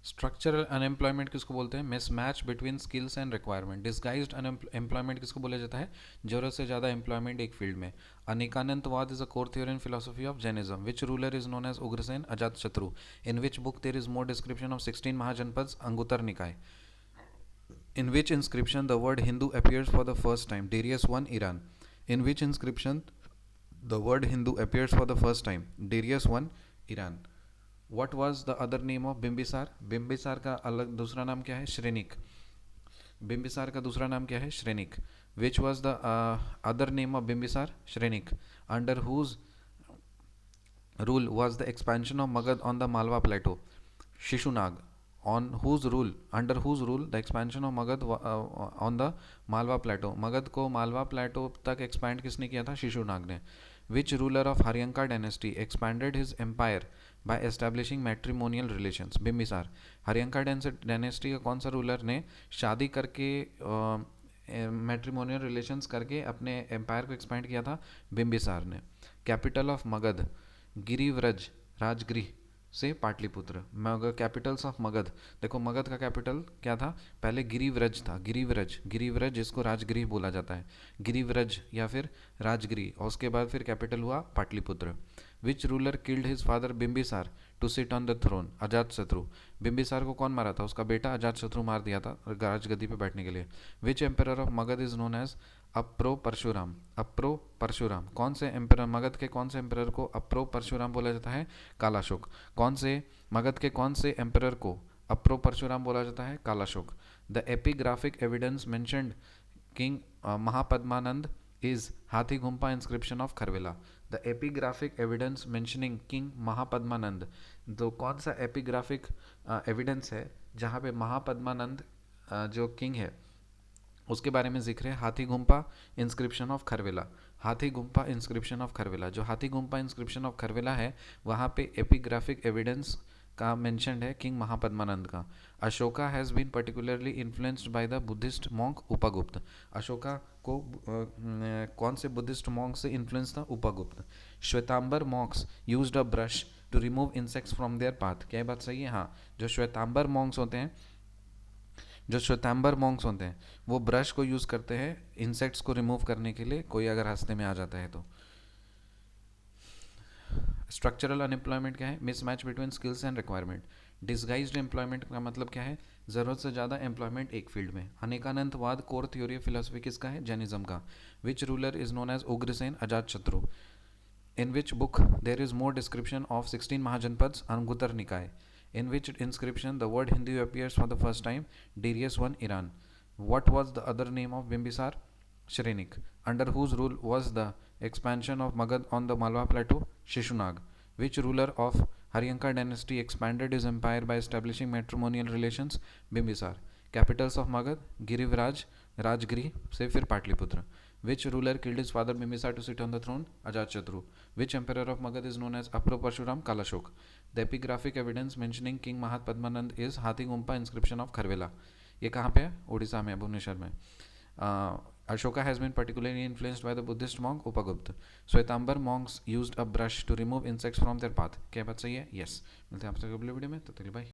Structural unemployment किसको बोलते हैं? Mismatch between skills and requirement. Disguised unemployment किसको बोला जाता है? जरूरत से ज़्यादा एम्प्लॉयमेंट एक फील्ड में। Anekantavada is a core theory in philosophy of Jainism. Which ruler is known as Ugrasen Ajatashatru? In which book there is more description of 16 Mahajanapada? Anguttara Nikaya. In which inscription the word Hindu appears for the first time? Darius I, Iran. In which inscription the word Hindu appears for the first time? Darius I, Iran. What was the other name of Bimbisar? Bimbisara का अलग दूसरा नाम क्या है? श्रेनिक। बिम्बिसार का दूसरा नाम क्या है? Shrenik. Which was the other name of Bimbisar? Shrenik. Under whose rule was the expansion of Magad on the Malwa plateau? Shishunag. On whose rule, under whose rule the expansion of Magad on the Malwa plateau? Magadh को मालवा प्लेटो तक expand किसने किया था? शिशुनाग ने। Which ruler of Haryanka dynasty expanded his empire by establishing matrimonial relations? Bimbisara. Haryanka dynasty का कौन सा ruler ने शादी करके मैट्रिमोनियल रिलेशंस करके अपने एम्पायर को एक्सपैंड किया था? बिम्बिसार ने। Capital of Magadha? गिरिव्रज, राजगृह से पाटलिपुत्र। कैपिटल्स ऑफ मगध, देखो मगध का कैपिटल क्या था? पहले गिरिव्रज था। गिरिव्रज, गिरिव्रज जिसको राजगृह बोला जाता है, गिरिव्रज या फिर राजगृह, और उसके बाद फिर कैपिटल हुआ Pataliputra. Which ruler killed his father Bimbisara to sit on the throne? Ajatashatru. Bimbisara को कौन मारा था? उसका बेटा अजात शत्रु मार दिया था राजगद्दी पे बैठने के लिए। Which emperor of Magadha is known as Apara Parashuram? Apara Parashuram. कौन से एम्पर मगध के कौन से एम्पर को अप्रो परशुराम बोला जाता है? कालाशोक। कौन से मगध के कौन से एम्पर को अप्रो परशुराम बोला जाता है? Kalashoka. The epigraphic evidence mentioned king Mahapadmananda is Hathi Gumpha inscription of Kharavela. The epigraphic evidence mentioning king Mahapadmananda, तो कौन सा एपिग्राफिक एविडेंस है जहाँ पे महापद्मानंद जो किंग है उसके बारे में जिक्र है? हाथी गुम्पा इंस्क्रिप्शन ऑफ खरवेला। हाथी गुम्पा इंस्क्रिप्शन ऑफ खरवेला, जो हाथी गुम्पा इंस्क्रिप्शन ऑफ खरवेला है वहाँ पे एपिग्राफिक एविडेंस का मेंशनड है किंग महापद्मानंद का। Ashoka has been particularly influenced by the Buddhist monk Upagupta. Ashoka को कौन से बुद्धिस्ट मॉन्क से इन्फ्लुएंस था? Upagupta. Shvetambara monks used a brush to remove insects from their path. क्या ये बात सही है? हाँ, जो श्वेतांबर मॉन्क्स होते हैं, जो श्वेतांबर मॉन्क्स होते हैं वो ब्रश को यूज़ करते हैं इंसेक्ट्स को रिमूव करने के लिए, कोई अगर रास्ते में आ जाता है तो। स्ट्रक्चरल अनएम्प्लॉयमेंट क्या है? Mismatch between skills and requirement. Disguised employment का मतलब क्या है? ज़रूरत से ज़्यादा एम्प्लॉयमेंट एक फील्ड में। Anekantavada core theory of philosophy किसका है? जैनिज्म का। Which ruler is known as Ugrasen Ajatashatru? In which book there is more description of 16 Mahajanapada? Anguttara Nikaya. In which inscription the word Hindu appears for the first time? Darius I, Iran. What was the other name of Bimbisar? Shrenik. Under whose rule was the expansion of Magad on the Malwa plateau? Shishunag. Which ruler of Haryanka dynasty expanded his empire by establishing matrimonial relations? Bimbisar. Capitals of Magad? Girivraj, Rajgri से फिर Pataliputra. Which ruler killed his father Bimbisar to sit on the throne? Ajatshatu. Which emperor of Magad is known as Apro Parshuram? Kalashok. The epigraphic evidence mentioning King Mahatpadmanand is Hathi Gumpa inscription of Kharvela. ये कहाँ पे है? उड़ीसा में, भुवनेश्वर में। Ashoka has been particularly influenced by the Buddhist monk Upagupta. Shwetambar monks used a brush to remove insects from their path. क्या बात सही है? Yes. मिलते हैं आपसे अगले वीडियो में, तब तक के लिए बाय।